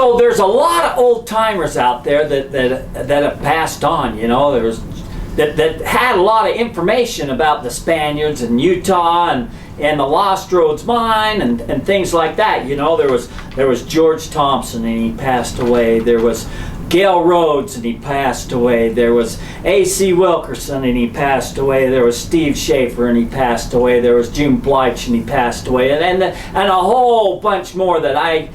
So there's a lot of old timers out there that have passed on. You know, there was that had a lot of information about the Spaniards and Utah and the Lost Roads mine and things like that. You know, there was George Thompson, and he passed away. There was Gale Rhodes, and he passed away. There was A.C. Wilkerson, and he passed away. There was Steve Schaefer, and he passed away. There was June Bleich, and he passed away. And a whole bunch more that I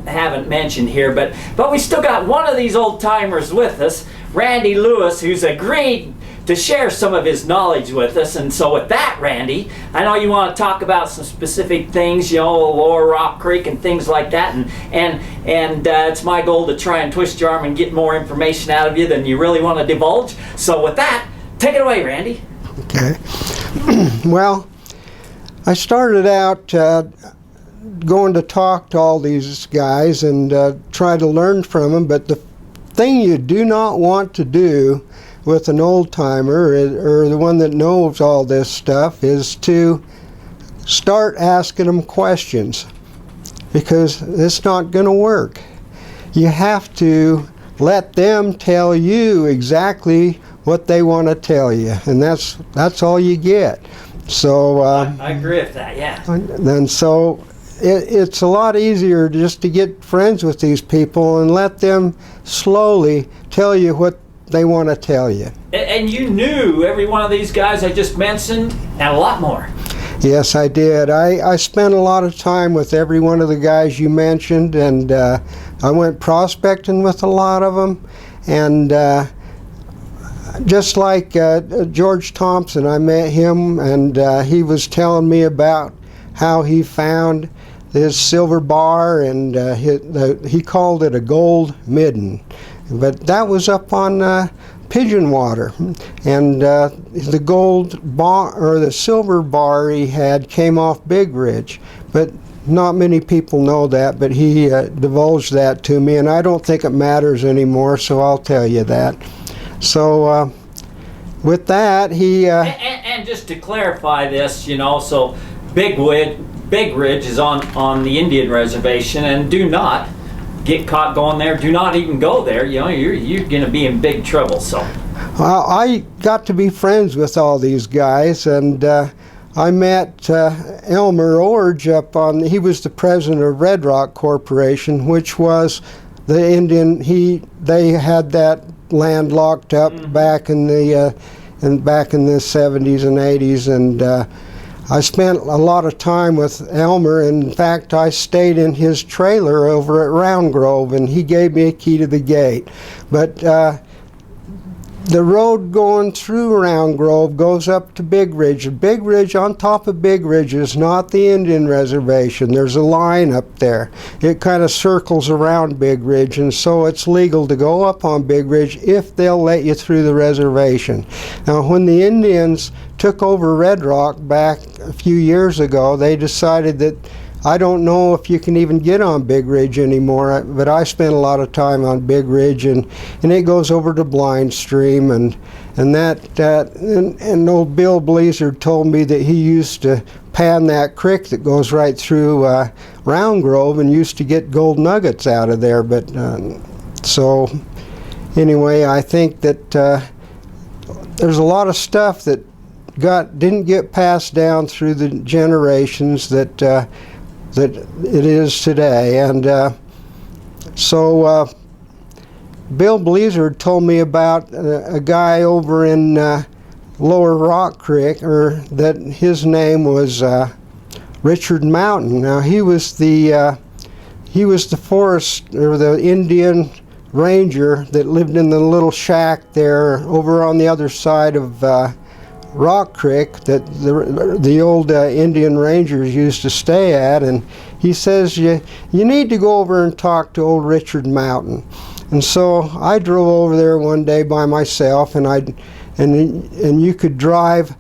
haven't mentioned here. But we still got one of these old timers with us, Randy Lewis, who's agreed to share some of his knowledge with us. And so with that, Randy, I know you want to talk about some specific things, you know, Lower Rock Creek and things like that, and it's my goal to try and twist your arm and get more information out of you than you really want to divulge. So with that, take it away, Randy. Okay. Well, I started out going to talk to all these guys and try to learn from them, but the thing you do not want to do with an old timer or the one that knows all this stuff is to start asking them questions, because it's not going to work. You have to let them tell you exactly what they want to tell you, and that's all you get. So I agree with that, yeah. And so it's a lot easier just to get friends with these people and let them slowly tell you what they want to tell you. And you knew every one of these guys I just mentioned, and a lot more. Yes, I did. I spent a lot of time with every one of the guys you mentioned, and I went prospecting with a lot of them. And just like George Thompson, I met him, and he was telling me about how he found his silver bar, and he called it a gold midden. But that was up on Pigeon Water, and the gold bar or the silver bar he had came off Big Ridge, but not many people know that. But he divulged that to me, and I don't think it matters anymore, so I'll tell you that. So with that, he and just to clarify this, you know, so Big Ridge is on the Indian reservation, and do not get caught going there. Do not even go there. You know, you're going to be in big trouble. So, well, I got to be friends with all these guys, and I met Elmer Orge up on. He was the president of Red Rock Corporation, which was the Indian. They had that land locked up back in the 70s and 80s, and I spent a lot of time with Elmer. In fact, I stayed in his trailer over at Round Grove, and he gave me a key to the gate. But the road going through Round Grove goes up to Big Ridge. Big Ridge, on top of Big Ridge, is not the Indian reservation. There's a line up there. It kind of circles around Big Ridge, and so it's legal to go up on Big Ridge if they'll let you through the reservation. Now, when the Indians took over Red Rock back a few years ago, they decided that, I don't know if you can even get on Big Ridge anymore, but I spent a lot of time on Big Ridge, and it goes over to Blind Stream, and old Bill Bleezer told me that he used to pan that creek that goes right through Round Grove and used to get gold nuggets out of there. But so anyway, I think that there's a lot of stuff that didn't get passed down through the generations that it is today. And so Bill Bleezer told me about a guy over in Lower Rock Creek, or that his name was Richard Mountain. Now he was the forest or the Indian ranger that lived in the little shack there over on the other side of Rock Creek that the old Indian Rangers used to stay at. And he says, you need to go over and talk to old Richard Mountain. And so I drove over there one day by myself, and you could drive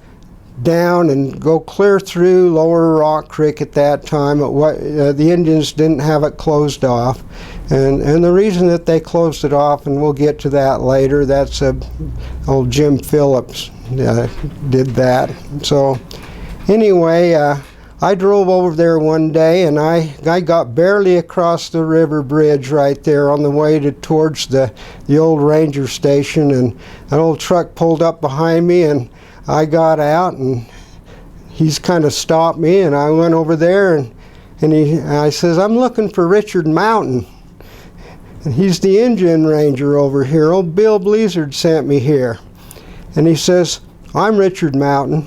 down and go clear through Lower Rock Creek at that time. The Indians didn't have it closed off, and the reason that they closed it off, and we'll get to that later, that's old Jim Phillips did that. So anyway, I drove over there one day, and I got barely across the river bridge right there on the way towards the old ranger station, and an old truck pulled up behind me, and I got out, and he's kind of stopped me, and I went over there, and I says, "I'm looking for Richard Mountain." And he's the Indian Ranger over here. Old Bill Blizzard sent me here. And he says, "I'm Richard Mountain."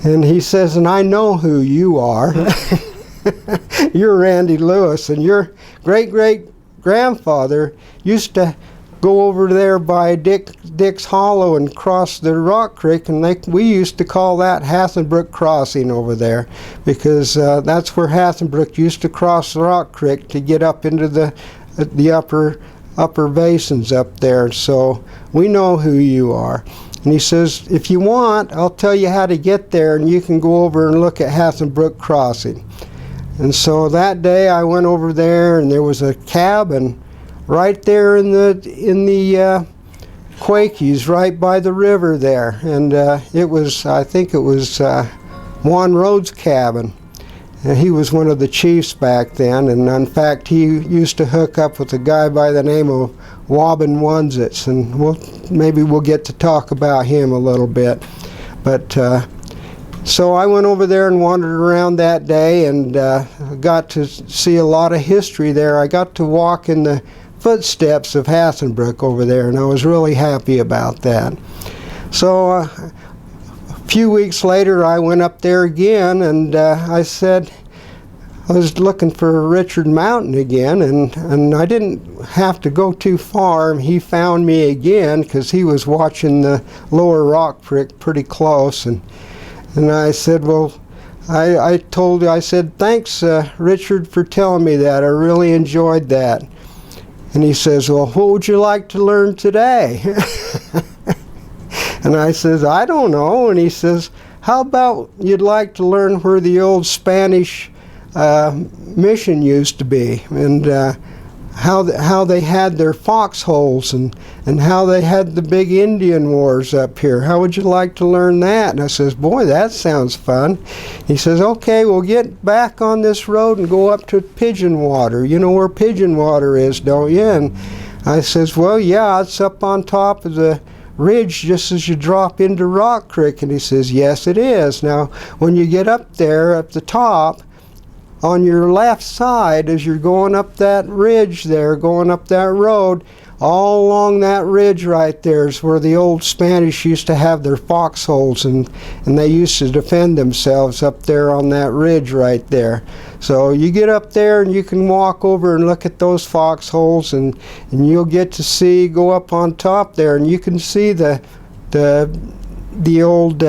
And he says, "And I know who you are." You're Randy Lewis, and your great-great-grandfather used to go over there by Dick's Hollow and cross the Rock Creek, and we used to call that Hathenbrook Crossing over there, because that's where Hathenbrook used to cross the Rock Creek to get up into the upper basins up there. So we know who you are. And he says, "If you want, I'll tell you how to get there, and you can go over and look at Hathenbrook Crossing." And so that day I went over there, and there was a cabin right there in the Quakies, right by the river there. And I think it was Juan Rhodes' cabin. And he was one of the chiefs back then, and in fact he used to hook up with a guy by the name of Wobbin Wunzits, and maybe we'll get to talk about him a little bit. But so I went over there and wandered around that day, and got to see a lot of history there. I got to walk in the footsteps of Hathenbrook over there, and I was really happy about that. So a few weeks later I went up there again, and I said I was looking for Richard Mountain again, and I didn't have to go too far. He found me again because he was watching the lower Rock Creek pretty close, and I said, well, I said, "Thanks, Richard, for telling me that. I really enjoyed that." And he says, "Well, what would you like to learn today?" And I says, "I don't know." And he says, "How about you'd like to learn where the old Spanish mission used to be, and how they had their foxholes, and how they had the big Indian wars up here. How would you like to learn that?" And I says, "Boy, that sounds fun." He says, "Okay, we'll get back on this road and go up to Pigeon Water. You know where Pigeon Water is, don't you?" And I says, "Well, yeah, it's up on top of the ridge just as you drop into Rock Creek." And he says, "Yes, it is. Now, when you get up there at the top, on your left side, as you're going up that ridge there, going up that road, all along that ridge right there is where the old Spanish used to have their foxholes, and they used to defend themselves up there on that ridge right there. So you get up there and you can walk over and look at those foxholes, and you'll get to go up on top there, and you can see the old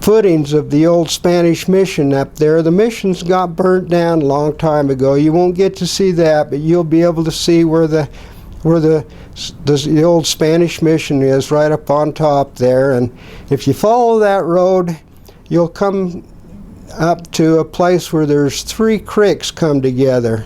footings of the old Spanish mission up there. The missions got burnt down a long time ago. You won't get to see that, but you'll be able to see where the old Spanish mission is, right up on top there. And if you follow that road, you'll come up to a place where there's 3 creeks come together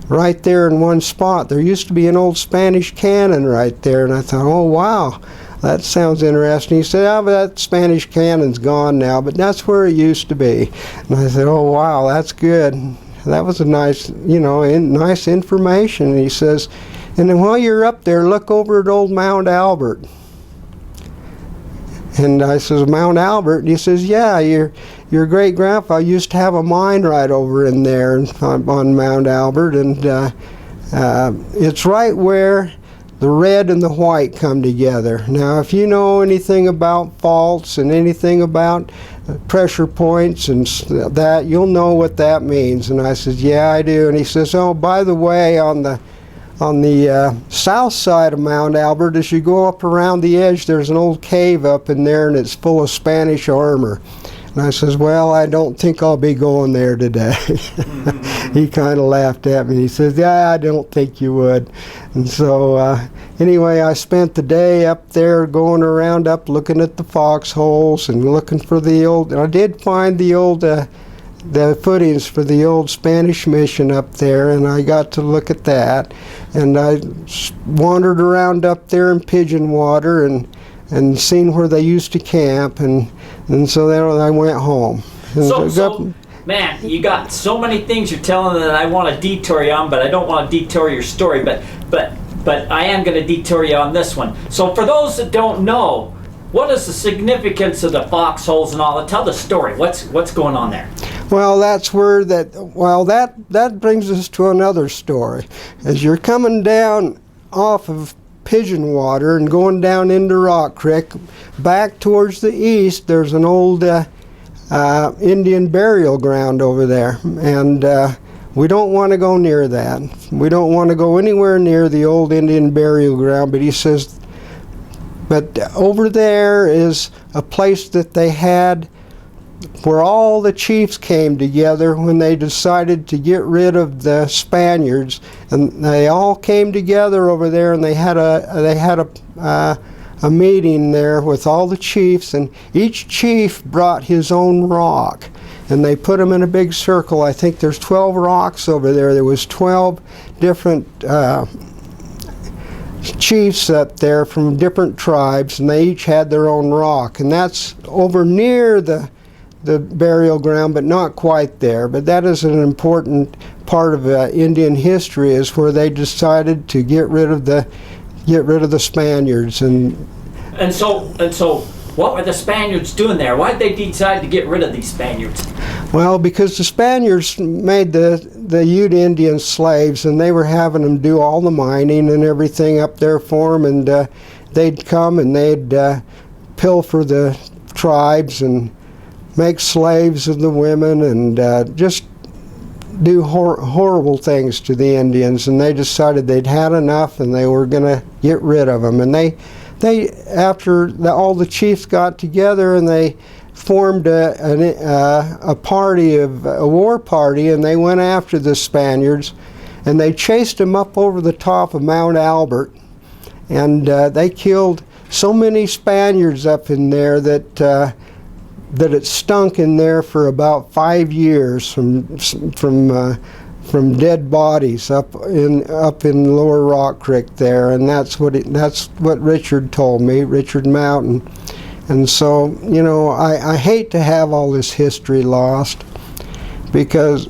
right there in one spot. There used to be an old Spanish cannon right there, and I thought, oh wow, that sounds interesting. He said, "Oh, but that Spanish cannon's gone now, but that's where it used to be." And I said, "Oh wow, that's good. That was a nice, nice information." And he says, "And then while you're up there, look over at old Mount Albert." And I says, "Mount Albert?" And he says, "Yeah, your great-grandpa used to have a mine right over in there on Mount Albert, and it's right where the red and the white come together." Now, if you know anything about faults and anything about pressure points and that, you'll know what that means. And I says, "Yeah, I do." And he says, "Oh, by the way, on the south side of Mount Albert, as you go up around the edge, there's an old cave up in there, and it's full of Spanish armor." And I says, "Well, I don't think I'll be going there today." He kind of laughed at me. He says, "Yeah, I don't think you would." And so anyway, I spent the day up there going around up looking at the foxholes and looking for the old, I did find the old the footings for the old Spanish mission up there, and I got to look at that. And I wandered around up there in Pigeon Water and seen where they used to camp, and so then I went home. So, man, you got so many things you're telling that I want to detour you on, but I don't want to detour your story. But I am going to detour you on this one. So, for those that don't know, what is the significance of the Foxholes and all that? Tell the story. What's going on there? Well, that's where that brings us to another story. As you're coming down off of Pigeon Water and going down into Rock Creek, back towards the east, there's an old Indian burial ground over there, and we don't want to go near that. We don't want to go anywhere near the old Indian burial ground, but he says, but over there is a place that they had where all the chiefs came together when they decided to get rid of the Spaniards, and they all came together over there, and they had a meeting there with all the chiefs, and each chief brought his own rock, and they put them in a big circle. I think there's 12 rocks over there. There was 12 different chiefs up there from different tribes, and they each had their own rock, and that's over near the burial ground, but not quite there. But that is an important part of Indian history, is where they decided to get rid of the Spaniards. And so what were the Spaniards doing there? Why did they decide to get rid of these Spaniards? Well, because the Spaniards made the Ute Indians slaves, and they were having them do all the mining and everything up there for them, and they'd come and they'd pilfer the tribes and make slaves of the women, and just do horrible things to the Indians. And they decided they'd had enough, and they were going to get rid of them. And they after all the chiefs got together, and they formed a party, a war party, and they went after the Spaniards, and they chased them up over the top of Mount Albert, and they killed so many Spaniards up in there that it stunk in there for about 5 years from dead bodies up in Lower Rock Creek there, and that's what Richard told me, Richard Mountain. And so, you know, I hate to have all this history lost, because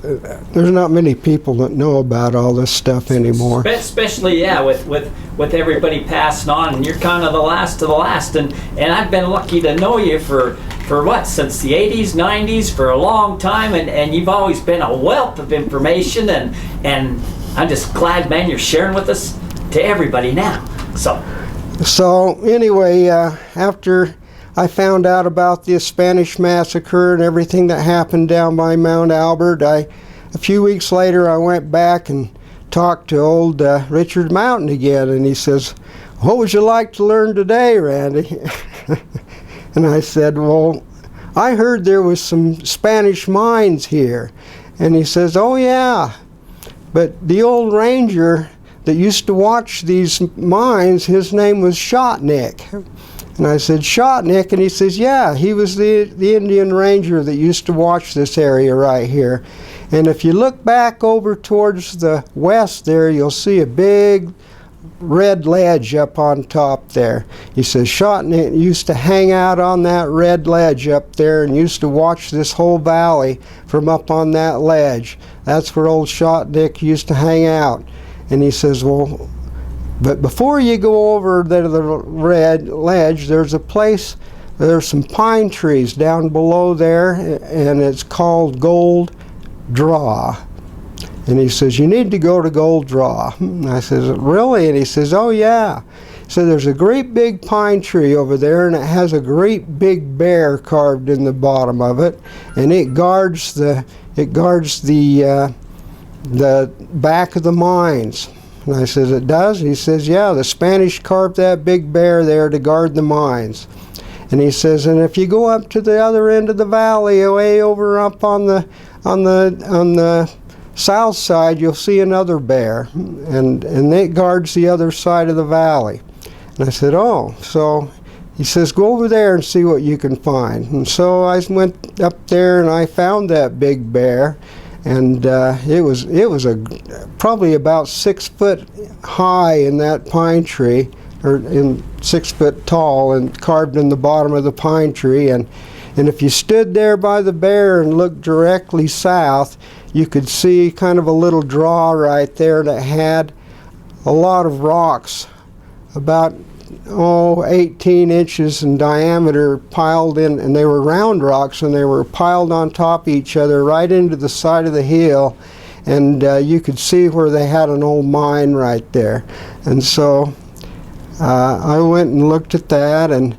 there's not many people that know about all this stuff anymore. Especially, yeah, with everybody passing on, and you're kind of the last of the last. And I've been lucky to know you for what, since the 80s, 90s, for a long time, and you've always been a wealth of information, and I'm just glad, man, you're sharing with us to everybody now. So anyway, after I found out about the Spanish massacre and everything that happened down by Mount Albert, a few weeks later I went back and talked to old Richard Mountain again, and he says, "What would you like to learn today, Randy?" And I said, "Well, I heard there was some Spanish mines here." And he says, "Oh yeah, but the old ranger that used to watch these mines, his name was Shotnick." And I said, "Shotnick?" And he says, "Yeah, he was the Indian ranger that used to watch this area right here. And if you look back over towards the west there, you'll see a big red ledge up on top there." He says, "Shotnick used to hang out on that red ledge up there and used to watch this whole valley from up on that ledge. That's where old Shotnick used to hang out." And he says, "Well, but before you go over to the red ledge, there's a place, there's some pine trees down below there, and it's called Gold Draw." And he says, "You need to go to Gold Draw." And I says, "Really?" And he says, "Oh yeah." So there's a great big pine tree over there, and it has a great big bear carved in the bottom of it, and it guards the back of the mines. And I says, "It does?" He says, "Yeah, the Spanish carved that big bear there to guard the mines." And he says, "And if you go up to the other end of the valley, way over up on the south side, you'll see another bear, and it guards the other side of the valley." And I said, "Oh." So he says, "Go over there and see what you can find." And so I went up there and I found that big bear, and it was probably about 6 foot high in that pine tree, or in 6 foot tall, and carved in the bottom of the pine tree. And if you stood there by the bear and looked directly south, you could see kind of a little draw right there that had a lot of rocks, about 18 inches in diameter, piled in, and they were round rocks, and they were piled on top of each other right into the side of the hill. And you could see where they had an old mine right there. And so I went and looked at that and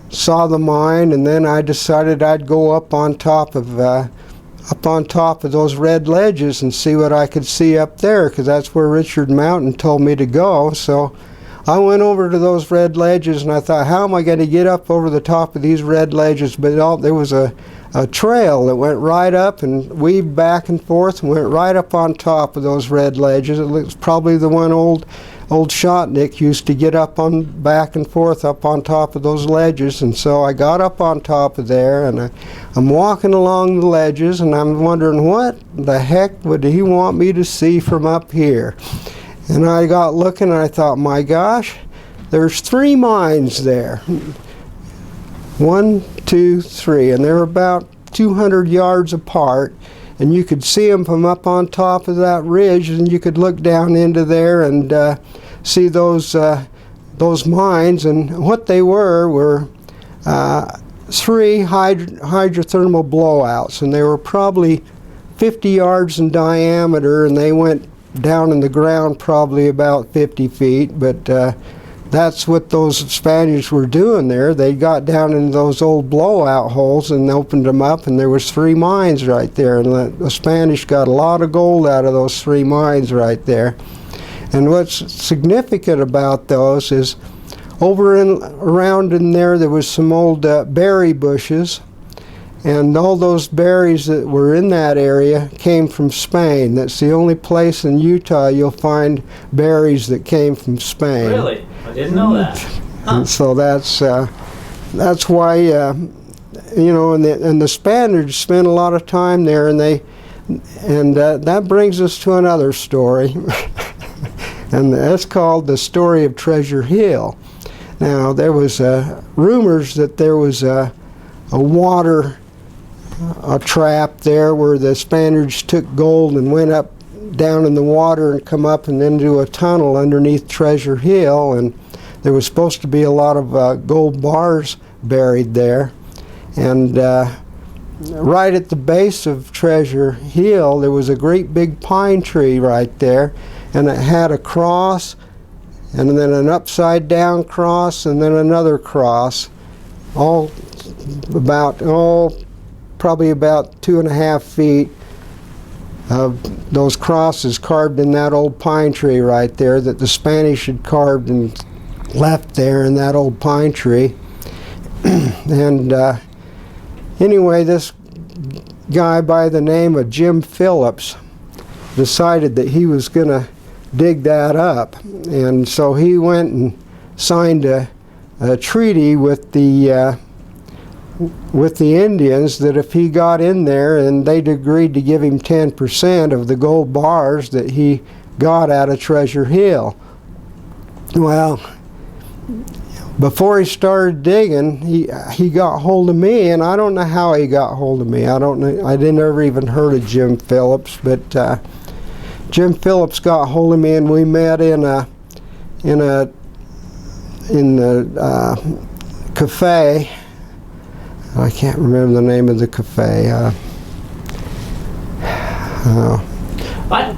saw the mine, and then I decided I'd go up on top of those red ledges and see what I could see up there, because that's where Richard Mountain told me to go. So I went over to those red ledges, and I thought, how am I going to get up over the top of these red ledges? But there was a trail that went right up and weaved back and forth and went right up on top of those red ledges. It was probably the one old Shotnick used to get up on back and forth up on top of those ledges. And so I got up on top of there, and I'm walking along the ledges, and I'm wondering what the heck would he want me to see from up here. And I got looking, and I thought, my gosh, there's 3 mines there. 1, 2, 3, and they're about 200 yards apart, and you could see them from up on top of that ridge, and you could look down into there and see those mines. And what they were 3 hydrothermal blowouts, and they were probably 50 yards in diameter, and they went down in the ground probably about 50 feet. But that's what those Spaniards were doing there. They got down in those old blowout holes and opened them up, and there was 3 mines right there. And the Spanish got a lot of gold out of those 3 mines right there. And what's significant about those is around in there was some old berry bushes, and all those berries that were in that area came from Spain. That's the only place in Utah you'll find berries that came from Spain. Really? I didn't know that. Huh. And so that's why and the Spaniards spent a lot of time there, and that brings us to another story. And that's called the story of Treasure Hill. Now, there was rumors that there was a trap there where the Spaniards took gold and went up down in the water and come up and into a tunnel underneath Treasure Hill, and there was supposed to be a lot of gold bars buried there. And right at the base of Treasure Hill, there was a great big pine tree right there, and it had a cross, and then an upside down cross, and then another cross, all probably about 2.5 feet of those crosses carved in that old pine tree right there that the Spanish had carved and left there in that old pine tree. And anyway, this guy by the name of Jim Phillips decided that he was going to dig that up, and so he went and signed a treaty with the Indians that if he got in there, and they'd agreed to give him 10% of the gold bars that he got out of Treasure Hill. Well, before he started digging, he got hold of me, and I don't know how he got hold of me. I don't know. I didn't ever even heard of Jim Phillips, but Jim Phillips got hold of me, and we met in the cafe. I can't remember the name of the cafe.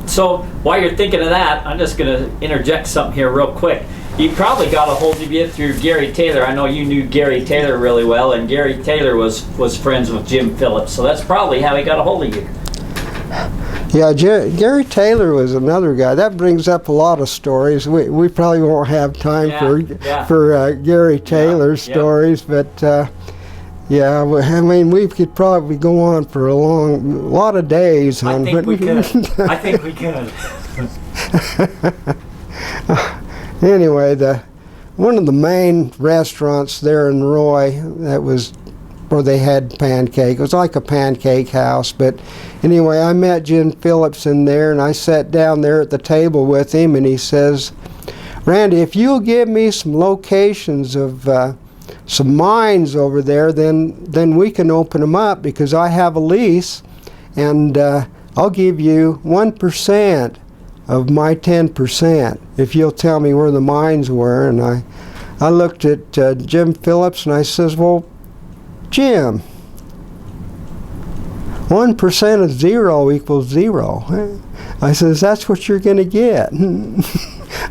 So while you're thinking of that, I'm just going to interject something here real quick. He probably got a hold of you through Gary Taylor. I know you knew Gary Taylor really well, and Gary Taylor was friends with Jim Phillips, so that's probably how he got a hold of you. Yeah, Gary Taylor was another guy. That brings up a lot of stories. We probably won't have time for Gary Taylor's stories, but yeah, I mean, we could probably go on for a lot of days. I think we could. Anyway, one of the main restaurants there in Roy, that was where they had pancake. It was like a pancake house. But anyway, I met Jim Phillips in there, and I sat down there at the table with him, and he says, Randy, if you'll give me some locations of some mines over there, then we can open them up, because I have a lease, and I'll give you 1% of my 10% if you'll tell me where the mines were. And I looked at Jim Phillips and I says, well, Jim, 1% of 0 equals 0. I says, that's what you're going to get.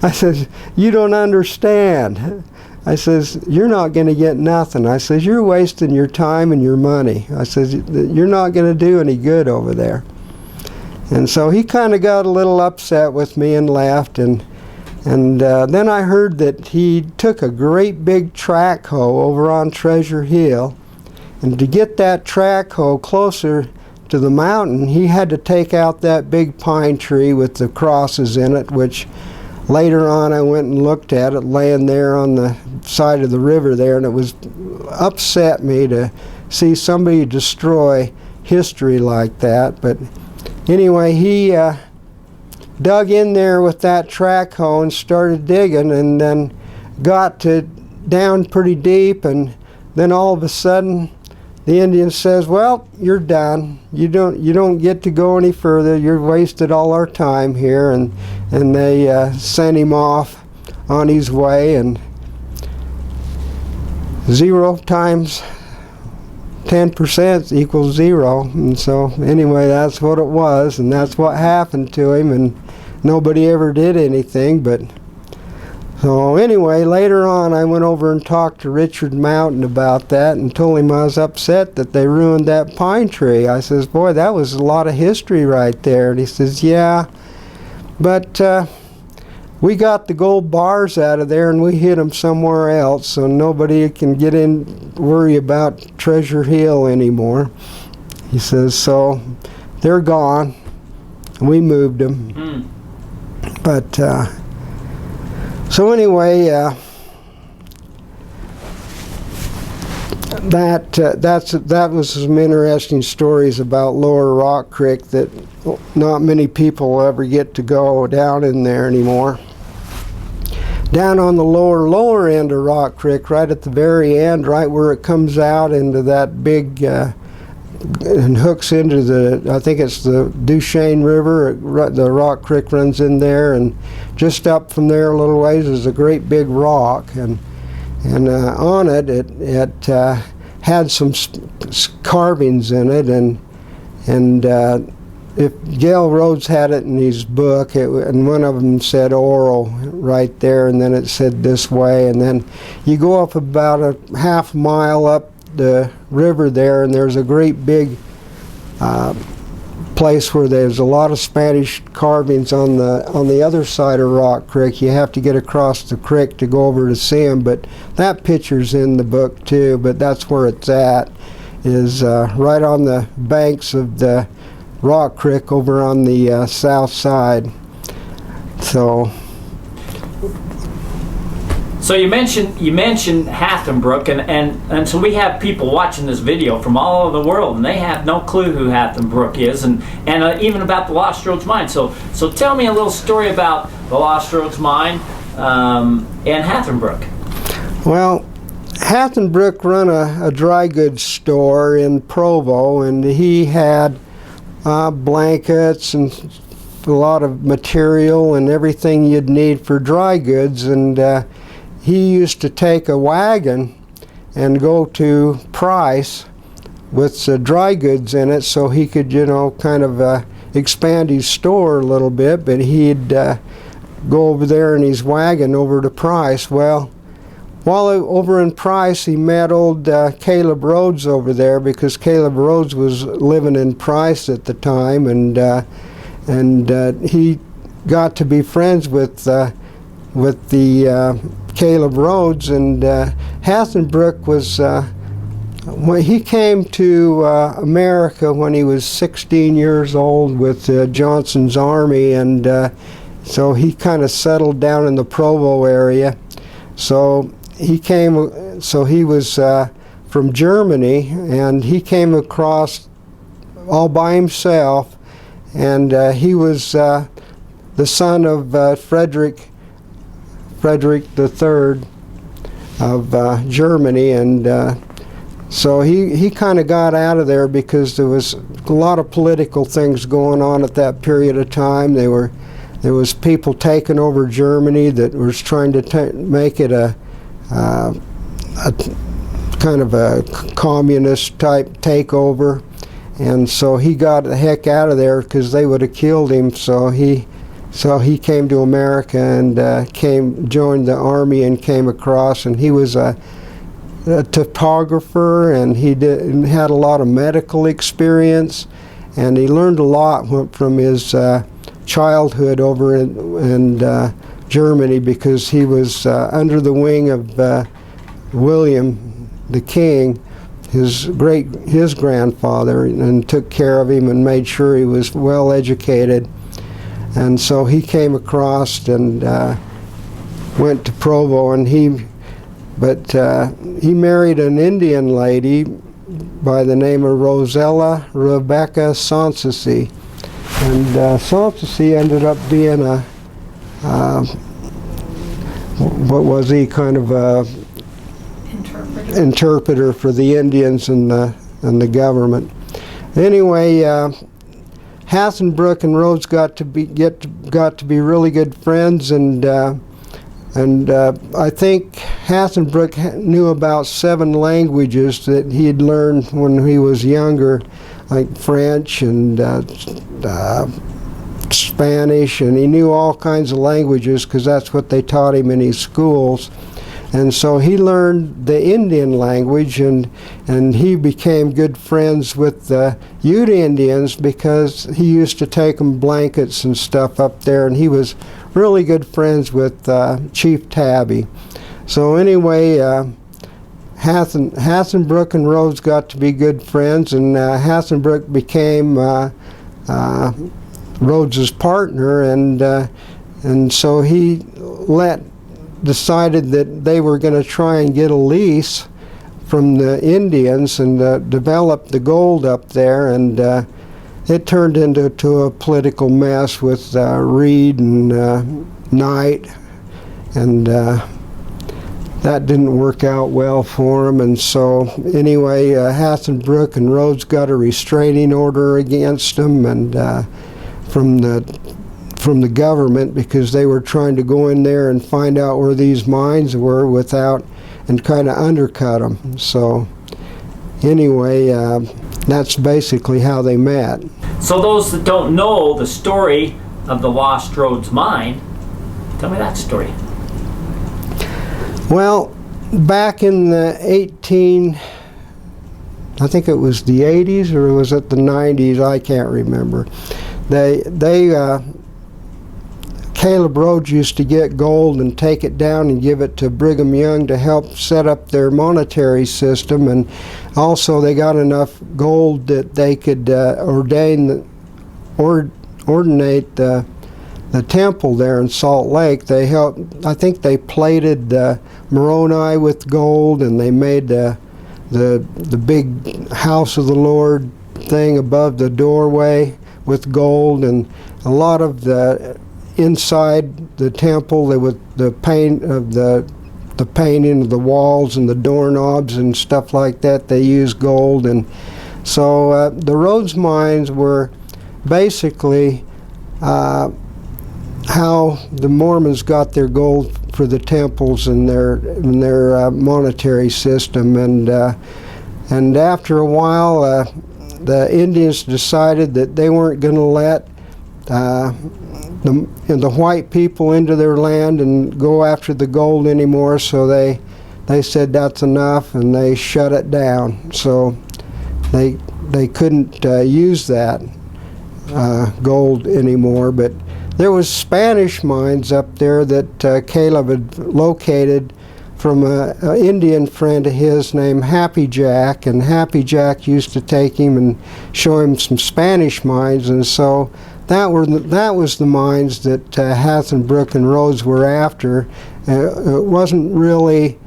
I says, you don't understand. I says, you're not going to get nothing. I says, you're wasting your time and your money. I says, you're not going to do any good over there. And so he kind of got a little upset with me and left. And then I heard that he took a great big track hoe over on Treasure Hill. And to get that track hoe closer to the mountain, he had to take out that big pine tree with the crosses in it, which later on I went and looked at it laying there on the side of the river there, and it was upset me to see somebody destroy history like that. But anyway, he dug in there with that track hoe and started digging, and then got down pretty deep, and then all of a sudden the Indian says, well, you're done. You don't get to go any further. You've wasted all our time here. And they sent him off on his way. And 0 times 10% equals 0. And so anyway, that's what it was, and that's what happened to him. And nobody ever did anything. But so anyway, later on I went over and talked to Richard Mountain about that and told him I was upset that they ruined that pine tree. I says, boy, that was a lot of history right there. And he says, yeah, but we got the gold bars out of there and we hid them somewhere else, so nobody can worry about Treasure Hill anymore. He says, so they're gone. We moved them. But so anyway, that was some interesting stories about Lower Rock Creek that not many people will ever get to go down in there anymore. Down on the lower end of Rock Creek, right at the very end, right where it comes out into that big and hooks into I think it's the Duchesne River. The Rock Creek runs in there, and just up from there a little ways is a great big rock, and on it had some carvings in it, and if Gail Rhodes had it in his book, and one of them said oral right there, and then it said this way, and then you go up about a half mile up the river there, and there's a great big place where there's a lot of Spanish carvings on the other side of Rock Creek. You have to get across the creek to go over to see them, but that picture's in the book too. But that's where it's at, is right on the banks of the Rock Creek over on the south side. So you mentioned Hathenbrook, and so we have people watching this video from all over the world, and they have no clue who Hathenbrook is, and even about the Lost Roads Mine. So tell me a little story about the Lost Roads Mine and Hathenbrook. Well, Hathenbrook run a dry goods store in Provo, and he had blankets and a lot of material and everything you'd need for dry goods, and he used to take a wagon and go to Price with dry goods in it, so he could, kind of expand his store a little bit. But he'd go over there in his wagon over to Price. Well, while over in Price, he met old Caleb Rhodes over there, because Caleb Rhodes was living in Price at the time, and he got to be friends with the Caleb Rhodes. And Hathenbrook was when he came to America when he was 16 years old with Johnson's army, and so he kind of settled down in the Provo area. So he was from Germany, and he came across all by himself, and he was the son of Frederick Frederick III of Germany, and so he kind of got out of there because there was a lot of political things going on at that period of time. There was people taking over Germany that was trying to make it a kind of a communist type takeover, and so he got the heck out of there because they would have killed him. So he came to America and joined the army and came across, and he was a topographer, and he had a lot of medical experience, and he learned a lot from his childhood over in Germany, because he was under the wing of William the King, his grandfather, and took care of him and made sure he was well educated. And so he came across and went to Provo, and he married an Indian lady by the name of Rosella Rebecca Sanssouci. And Sanssouci ended up being what was he, kind of a interpreter for the Indians and the government. Anyway, Hassenbrook and Rhodes got to be really good friends, and I think Hassenbrook knew about 7 languages that he had learned when he was younger, like French and Spanish, and he knew all kinds of languages because that's what they taught him in his schools. And so he learned the Indian language, and he became good friends with the Ute Indians because he used to take them blankets and stuff up there, and he was really good friends with Chief Tabby. So anyway, Hassenbrook and Rhodes got to be good friends, and Hassenbrook became Rhodes's partner, and so he decided that they were going to try and get a lease from the Indians and develop the gold up there, and it turned into a political mess with Reed and Knight, and that didn't work out well for him. And so anyway, Hassenbrook and Rhodes got a restraining order against him, and from the government, because they were trying to go in there and find out where these mines were and kind of undercut them. So anyway, that's basically how they met. So those that don't know the story of the Lost Rhodes mine, tell me that story. Well, back in the I think it was the 80s, or was it the 90s, I can't remember. Caleb Rhodes used to get gold and take it down and give it to Brigham Young to help set up their monetary system, and also they got enough gold that they could ordinate the temple there in Salt Lake. I think they plated Moroni with gold, and they made the big House of the Lord thing above the doorway with gold, and a lot of the inside the temple, with the paint of the painting of the walls and the doorknobs and stuff like that, they used gold. And so the Rhodes mines were basically how the Mormons got their gold for the temples and their monetary system. And after a while, the Indians decided that they weren't going to let the white people into their land and go after the gold anymore, so they said that's enough, and they shut it down. So they couldn't use that gold anymore. But there was Spanish mines up there that Caleb had located from an Indian friend of his named Happy Jack, and Happy Jack used to take him and show him some Spanish mines, and so that was the mines that Hassenbrook and Rhodes were after. It wasn't really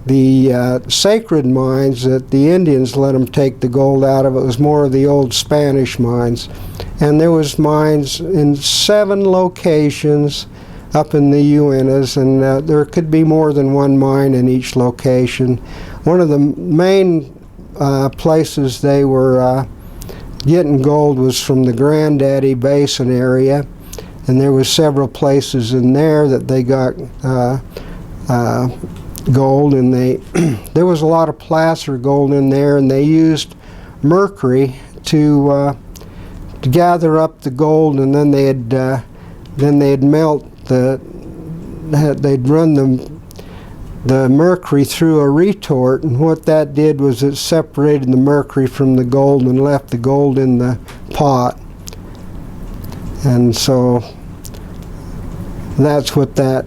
the sacred mines that the Indians let them take the gold out of. It was more of the old Spanish mines. And there was mines in 7 locations up in the Uintas, and there could be more than one mine in each location. One of the main places they were getting gold was from the Granddaddy Basin area, and there was several places in there that they got gold, and there was a lot of placer gold in there, and they used mercury to gather up the gold, and then they'd melt they'd run the mercury through a retort, and what that did was it separated the mercury from the gold and left the gold in the pot. And so that's what that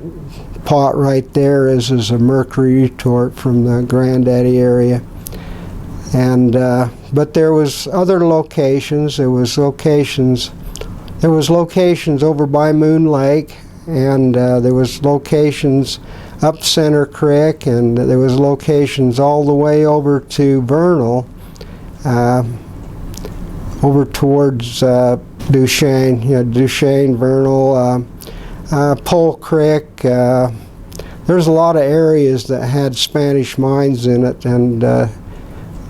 pot right there is a mercury retort from the Granddaddy area. And but there was other locations. There was locations over by Moon Lake, and there was locations up Center Creek, and there was locations all the way over to Vernal, over towards Duchesne, Duchesne, Vernal, Pole Creek. There's a lot of areas that had Spanish mines in it, and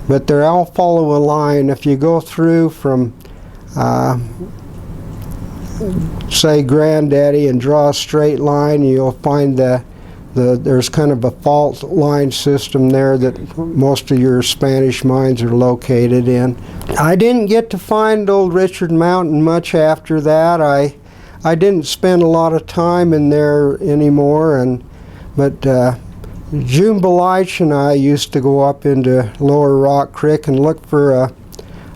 but they all follow a line. If you go through from say Granddaddy and draw a straight line, you'll find there's kind of a fault line system there that most of your Spanish mines are located in. I didn't get to find Old Richard Mountain much after that. I didn't spend a lot of time in there anymore, but June Belich and I used to go up into Lower Rock Creek and look for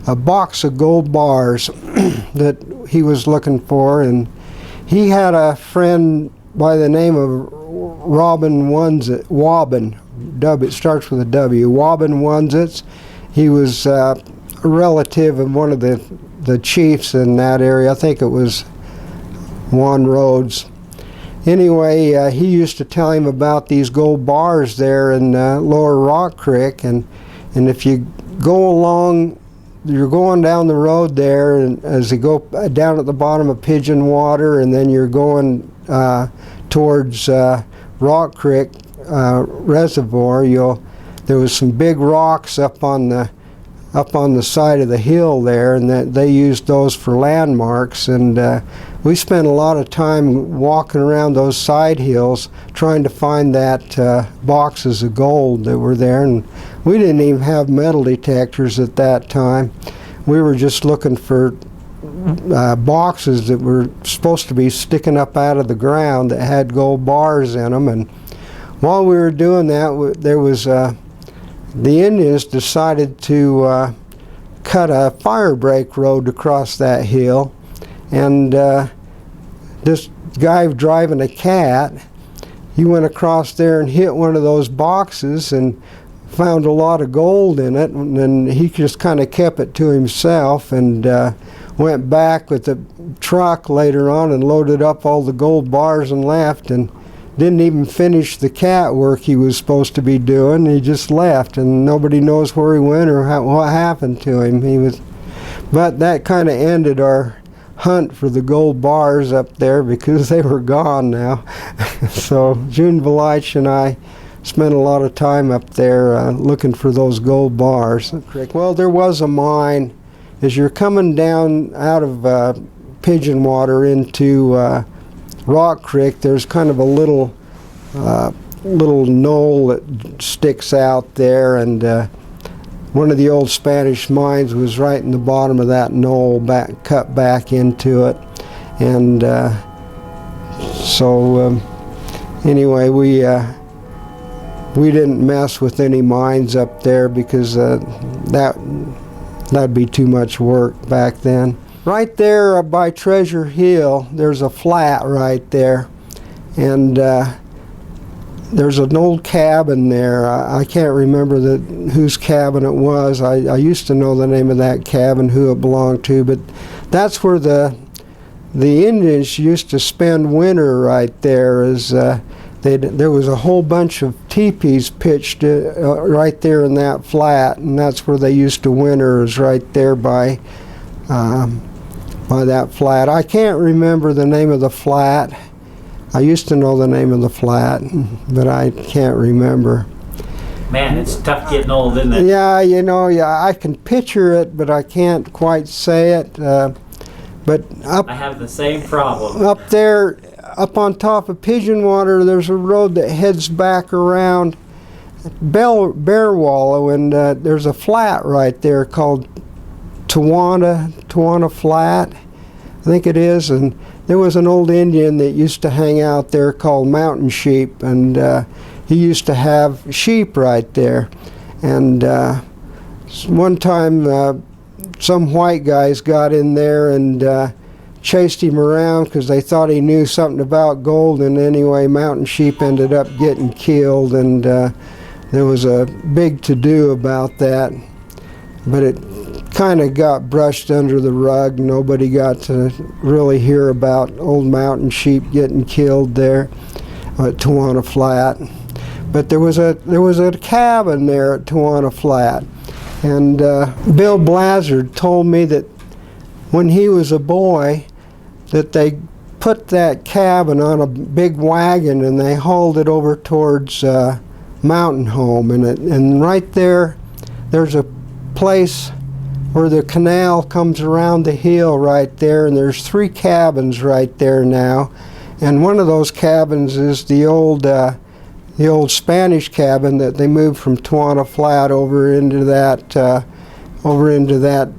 a box of gold bars that he was looking for, and he had a friend by the name of Robin Wobbin, it starts with a W, Wobbin Wunzits. He was a relative of one of the chiefs in that area. I think it was Juan Rhodes. Anyway, he used to tell him about these gold bars there in Lower Rock Creek, and if you go along, you're going down the road there, and as you go down at the bottom of Pigeon Water, and then you're going towards Rock Creek Reservoir, there was some big rocks up on the side of the hill there, and that they used those for landmarks, and we spent a lot of time walking around those side hills trying to find that boxes of gold that were there, and we didn't even have metal detectors at that time. We were just looking for boxes that were supposed to be sticking up out of the ground that had gold bars in them, and while we were doing that, there was the Indians decided to cut a fire break road across that hill, and this guy driving a cat, he went across there and hit one of those boxes and found a lot of gold in it, and then he just kind of kept it to himself, and went back with the truck later on and loaded up all the gold bars and left, and didn't even finish the cat work he was supposed to be doing. He just left, and nobody knows where he went or what happened to him. But that kind of ended our hunt for the gold bars up there because they were gone now. So June Belich and I spent a lot of time up there looking for those gold bars. Well, there was a mine as you're coming down out of Pigeon Water into Rock Creek. There's kind of a little knoll that sticks out there, and one of the old Spanish mines was right in the bottom of that knoll, cut back into it, and so anyway, we didn't mess with any mines up there because that'd be too much work back then. Right there by Treasure Hill, there's a flat right there, and there's an old cabin there. I can't remember whose cabin it was. I used to know the name of that cabin, who it belonged to, but that's where the Indians used to spend winter right there. There was a whole bunch of teepees pitched right there in that flat, and that's where they used to winter, is right there by that flat. I can't remember the name of the flat, I used to know the name of the flat, but I can't remember. Man, it's tough getting old, isn't it? Yeah, you know, yeah, I can picture it, but I can't quite say it. But I have the same problem. up there, up on top of Pigeon Water, there's a road that heads back around Bear Wallow, and there's a flat right there called Tawana Flat, I think it is. And there was an old Indian that used to hang out there called Mountain Sheep, and he used to have sheep right there. And one time some white guys got in there and chased him around because they thought he knew something about gold, and anyway, Mountain Sheep ended up getting killed, and there was a big to-do about that. But it kind of got brushed under the rug. Nobody got to really hear about old Mountain Sheep getting killed there at Tawana Flat. But there was a cabin there at Tawana Flat, and Bill Blazard told me that when he was a boy, that they put that cabin on a big wagon and they hauled it over towards Mountain Home, and right there's a place where the canal comes around the hill right there, and there's 3 cabins right there now, and one of those cabins is the old Spanish cabin that they moved from Tawana Flat over into that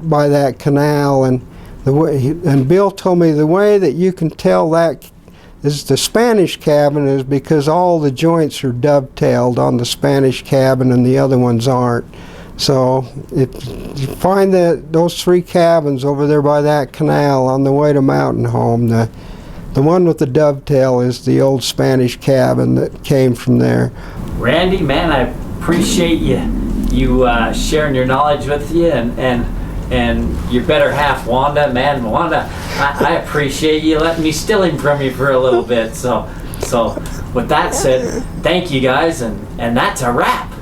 by that canal. And Bill told me the way that you can tell that is the Spanish cabin is because all the joints are dovetailed on the Spanish cabin and the other ones aren't. So if you find those 3 cabins over there by that canal on the way to Mountain Home, the one with the dovetail is the old Spanish cabin that came from there. Randy, man, I appreciate you sharing your knowledge with you, and your better half, Wanda. Man, Wanda, I appreciate you letting me steal him from you for a little bit. So with that said, thank you guys, and that's a wrap.